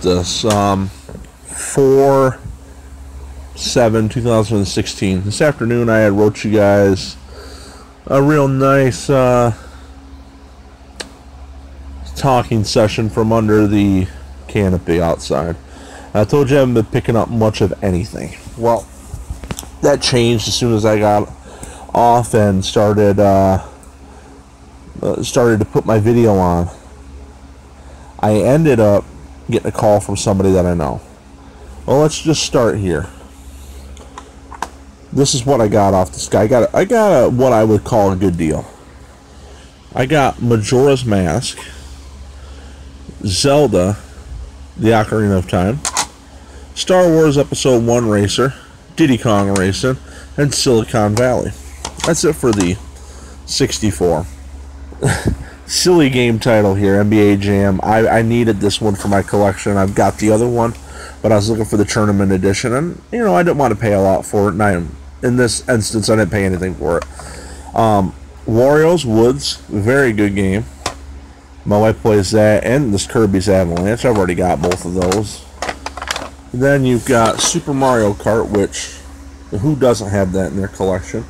got this. 4/7/2016. This afternoon I had wrote you guys a real nice talking session from under the canopy outside. I told you I haven't been picking up much of anything. Well, that changed as soon as I got off and started to put my video on. I ended up getting a call from somebody that I know. Well, let's just start here. This is what I got off this guy. I got a what I would call a good deal. I got Majora's Mask, Zelda, The Ocarina of Time, Star Wars Episode 1 Racer, Diddy Kong Racing, and Silicon Valley. That's it for the 64. Silly game title here, NBA Jam. I needed this one for my collection. I've got the other one, but I was looking for the tournament edition, and you know I didn't want to pay a lot for it. And in this instance, I didn't pay anything for it. Wario's Woods, very good game. My wife plays that, and this Kirby's Avalanche. I've already got both of those. Then you've got Super Mario Kart, which who doesn't have that in their collection?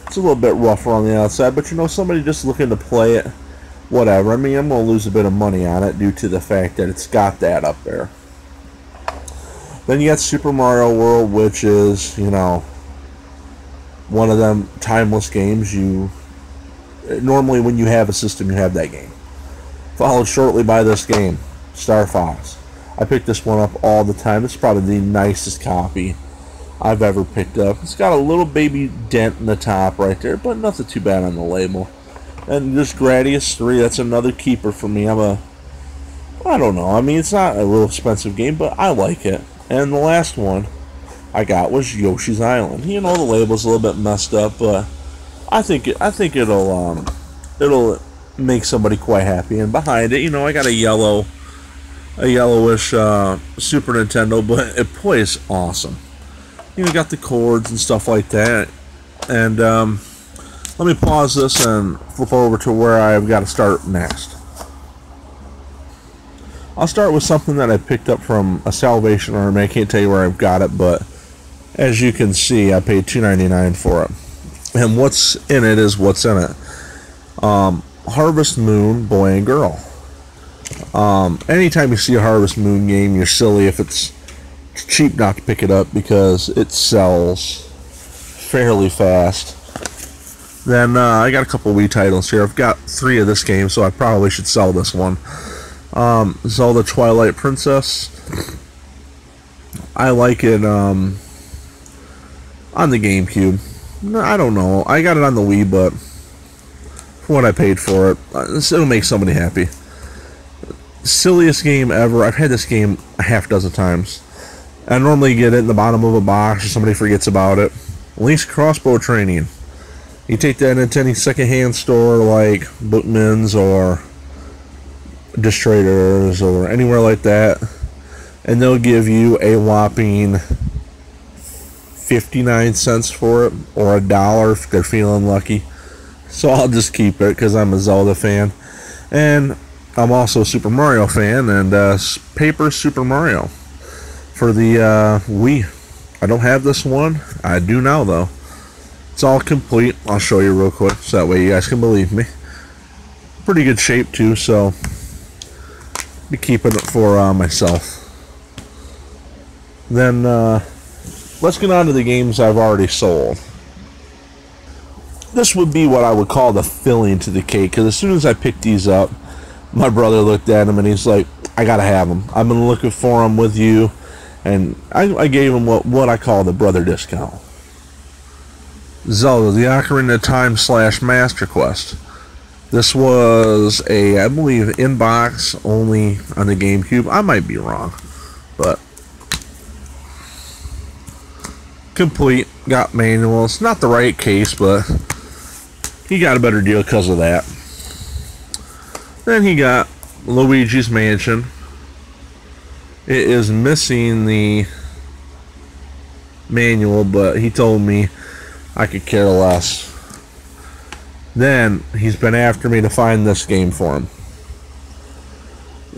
It's a little bit rougher on the outside, but you know, somebody just looking to play it, whatever. I mean, I'm going to lose a bit of money on it due to the fact that it's got that up there. Then you got Super Mario World, which is, you know, one of them timeless games. Normally when you have a system, you have that game. Followed shortly by this game, Star Fox. I pick this one up all the time. It's probably the nicest copy I've ever picked up. It's got a little baby dent in the top right there, but nothing too bad on the label. And this Gradius 3, that's another keeper for me. I don't know. I mean, it's not a real expensive game, but I like it. And the last one I got was Yoshi's Island. You know, the label's a little bit messed up, but I think it'll make somebody quite happy. And behind it, you know, I got a yellowish Super Nintendo, but it plays awesome. You know, got the chords and stuff like that. And let me pause this and flip over to where I've got to start next. I'll start with something that I picked up from a Salvation Army. I can't tell you where I've got it, but as you can see, I paid $2.99 for it. And what's in it is what's in it. Harvest Moon Boy and Girl. Anytime you see a Harvest Moon game, you're silly if it's cheap not to pick it up because it sells fairly fast. Then I got a couple Wii titles here. I've got 3 of this game, so I probably should sell this one. Zelda Twilight Princess. I like it on the GameCube. I don't know. I got it on the Wii, but for what I paid for it, it'll make somebody happy. Silliest game ever. I've had this game a half dozen times. I normally get it in the bottom of a box or somebody forgets about it. Link's Crossbow Training. You take that into any secondhand store like Bookman's or Dish Traders or anywhere like that, and they'll give you a whopping 59 cents for it, or $1 if they're feeling lucky. So I'll just keep it because I'm a Zelda fan, and I'm also a Super Mario fan, and Paper Super Mario for the Wii. I don't have this one. I do now though. It's all complete. I'll show you real quick so that way you guys can believe me. Pretty good shape too, so be keeping it for myself. Then let's get on to the games I've already sold. This would be what I would call the filling to the cake, because as soon as I picked these up, my brother looked at them and he's like, I gotta have them. I've been looking for them with you, and I gave him what I call the brother discount. Zelda, the Ocarina of Time / Master Quest. This was I believe, inbox only on the GameCube. I might be wrong, but complete. Got manuals. Not the right case, but he got a better deal because of that. Then he got Luigi's Mansion. It is missing the manual, but he told me I could care less. Then he's been after me to find this game for him.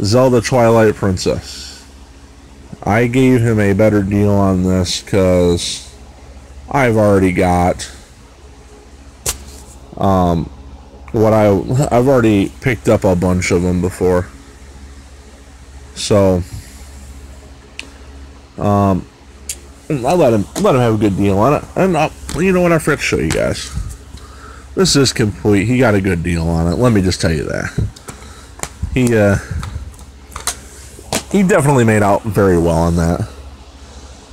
Zelda Twilight Princess. I gave him a better deal on this because I've already got I've already picked up a bunch of them before. So I let him have a good deal on it. And you know what, I forgot to show you guys. This is complete. He got a good deal on it. Let me just tell you that. He definitely made out very well on that.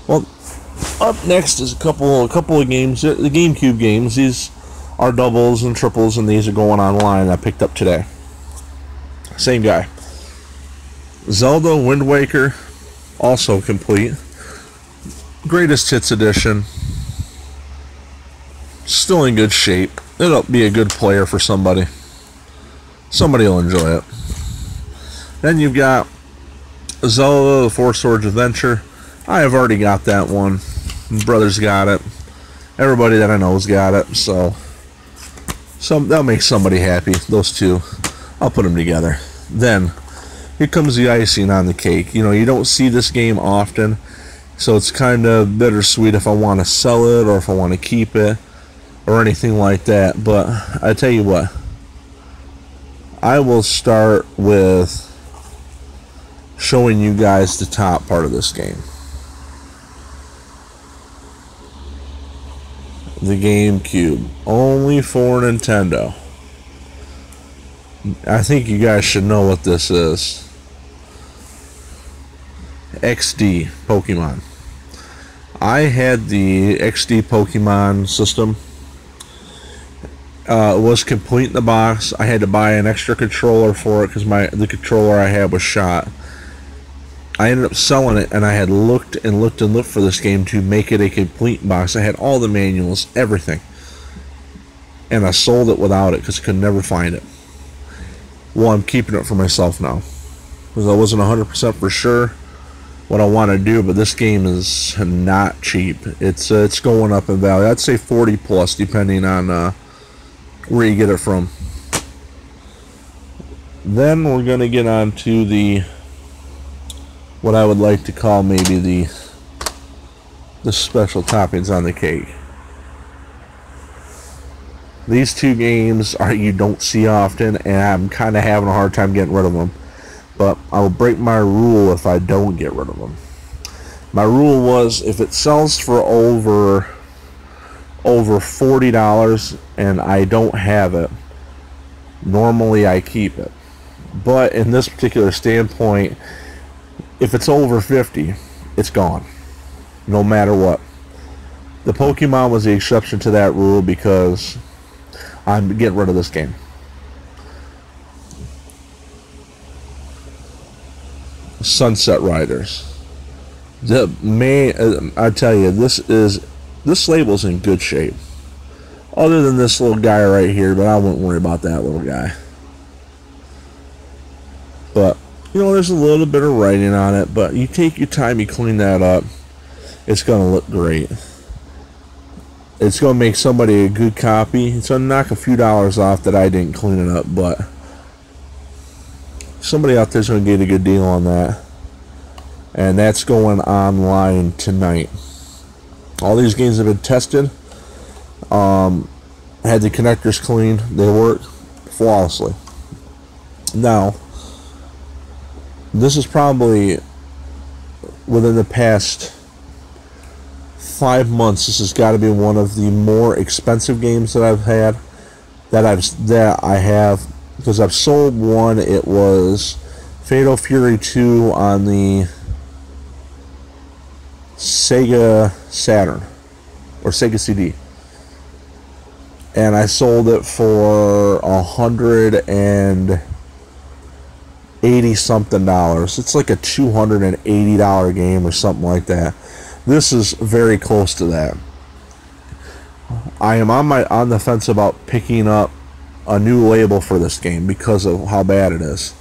Well, up next is a couple of games. The GameCube games. These are doubles and triples, and these are going online. I picked up today. Same guy. Zelda Wind Waker, also complete. Greatest Hits edition. Still in good shape. It'll be a good player for somebody. Somebody will enjoy it. Then you've got Zelda, the Four Swords Adventure. I have already got that one. Brother's got it. Everybody that I know's got it. So that'll make somebody happy. Those two, I'll put them together. Then here comes the icing on the cake. You know, you don't see this game often, so it's kind of bittersweet if I want to sell it or if I want to keep it or anything like that. But I tell you what, I will start with showing you guys the top part of this game. The GameCube, only for Nintendo. I think you guys should know what this is. XD Pokemon. I had the XD Pokemon system. It was complete in the box. I had to buy an extra controller for it because the controller I had was shot. I ended up selling it, and I had looked and looked and looked for this game to make it a complete box. I had all the manuals, everything. And I sold it without it because I could never find it. Well, I'm keeping it for myself now, because I wasn't 100% for sure what I want to do, but this game is not cheap. It's going up in value. I'd say 40 plus, depending on where you get it from. Then we're going to get on to what I would like to call maybe the special toppings on the cake. These two games you don't see often, and I'm kind of having a hard time getting rid of them. But I'll break my rule if I don't get rid of them. My rule was, if it sells for over $40 and I don't have it, normally I keep it. But in this particular standpoint, if it's over 50, it's gone, no matter what. The Pokemon was the exception to that rule because I'm getting rid of this game. Sunset Riders. I tell you, this label's in good shape. Other than this little guy right here, but I wouldn't worry about that little guy. But you know, there's a little bit of writing on it, but you take your time, you clean that up, it's going to look great. It's going to make somebody a good copy. It's going to knock a few dollars off that I didn't clean it up, but somebody out there's going to get a good deal on that. And that's going online tonight. All these games have been tested. Had the connectors cleaned. They work flawlessly. Now, this is probably within the past 5 months. This has got to be one of the more expensive games that I've had. That I have, because I've sold one. It was Fatal Fury 2 on the Sega Saturn or Sega CD, and I sold it for $180 something. It's like a $280 game or something like that. This is very close to that. I am on the fence about picking up a new label for this game because of how bad it is.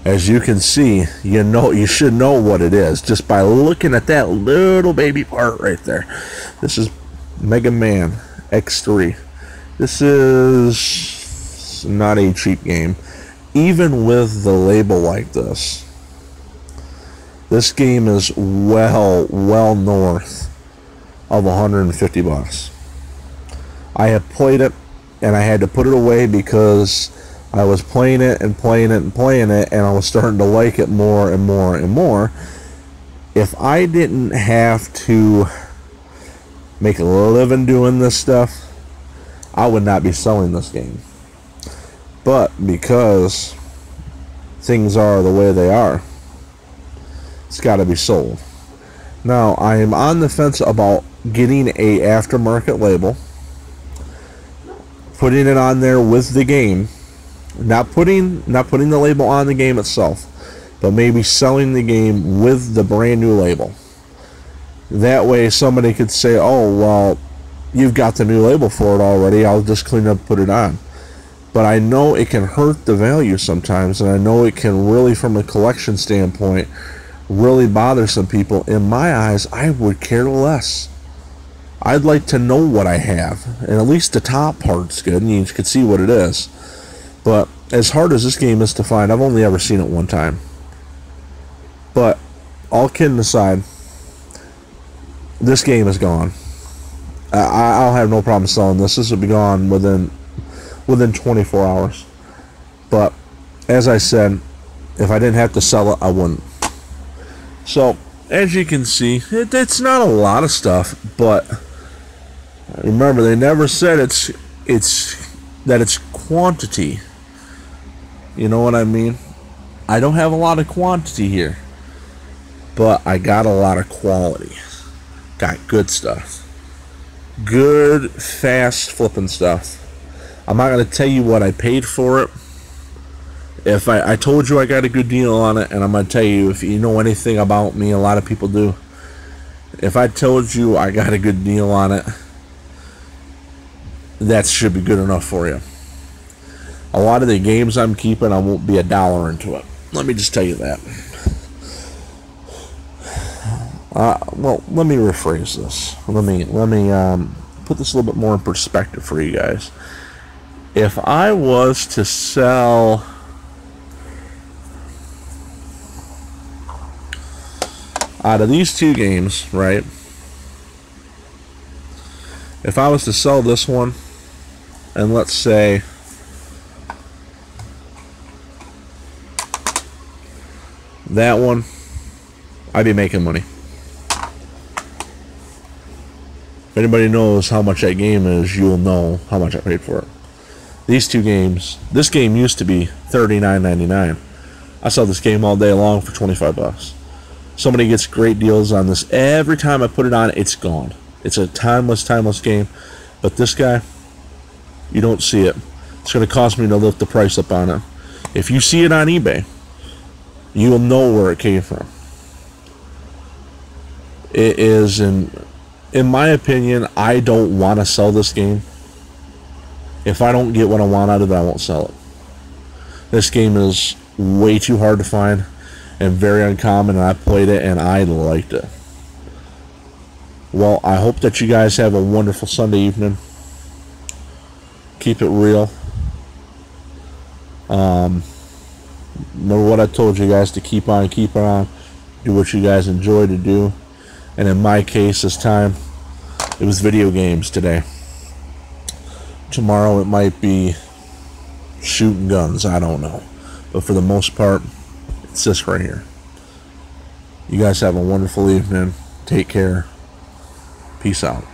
As you can see, you should know what it is just by looking at that little baby part right there. This is Mega Man X3. This is not a cheap game. Even with the label like this, This game is well north of 150 bucks. I have played it, and I had to put it away because I was playing it and playing it and playing it, and I was starting to like it more and more and more. If I didn't have to make a living doing this stuff, I would not be selling this game. But because things are the way they are, it's got to be sold. Now, I am on the fence about getting a aftermarket label, putting it on there with the game, not putting the label on the game itself, but maybe selling the game with the brand new label. That way somebody could say, oh, well, you've got the new label for it already, I'll just clean up and put it on. But I know it can hurt the value sometimes, and I know it can really, from a collection standpoint, really bother some people. In my eyes, I would care less. I'd like to know what I have, and at least the top part's good, and you can see what it is. But as hard as this game is to find, I've only ever seen it one time. But all kidding aside, this game is gone. I'll have no problem selling this. This will be gone within 24 hours. But as I said, if I didn't have to sell it, I wouldn't. So as you can see, it's not a lot of stuff, but remember, they never said it's quantity. You know what I mean? I don't have a lot of quantity here, but I got a lot of quality. Got good stuff. Good, fast flipping stuff. I'm not going to tell you what I paid for it. If I told you I got a good deal on it, and I'm going to tell you, if you know anything about me, a lot of people do. If I told you I got a good deal on it, that should be good enough for you. A lot of the games I'm keeping, I won't be $1 into it. Let me just tell you that. Well, let me rephrase this. Let me put this a little bit more in perspective for you guys. If I was to sell out of these two games, right? If I was to sell this one, and let's say that one, I'd be making money. If anybody knows how much that game is, you'll know how much I paid for it. These two games, this game used to be $39.99. I sell this game all day long for 25 bucks. Somebody gets great deals on this. Every time I put it on, it's gone. It's a timeless game. But this guy, you don't see it. It's going to cost me to lift the price up on it. If you see it on eBay, you'll know where it came from. It is, in my opinion, I don't want to sell this game. If I don't get what I want out of it, I won't sell it. This game is way too hard to find and very uncommon, and I played it and I liked it. Well, I hope that you guys have a wonderful Sunday evening. Keep it real. Remember what I told you guys, to keep on. Do what you guys enjoy to do. And in my case this time, it was video games today. Tomorrow it might be shooting guns, I don't know. But for the most part, it's this right here. You guys have a wonderful evening. Take care. Peace out.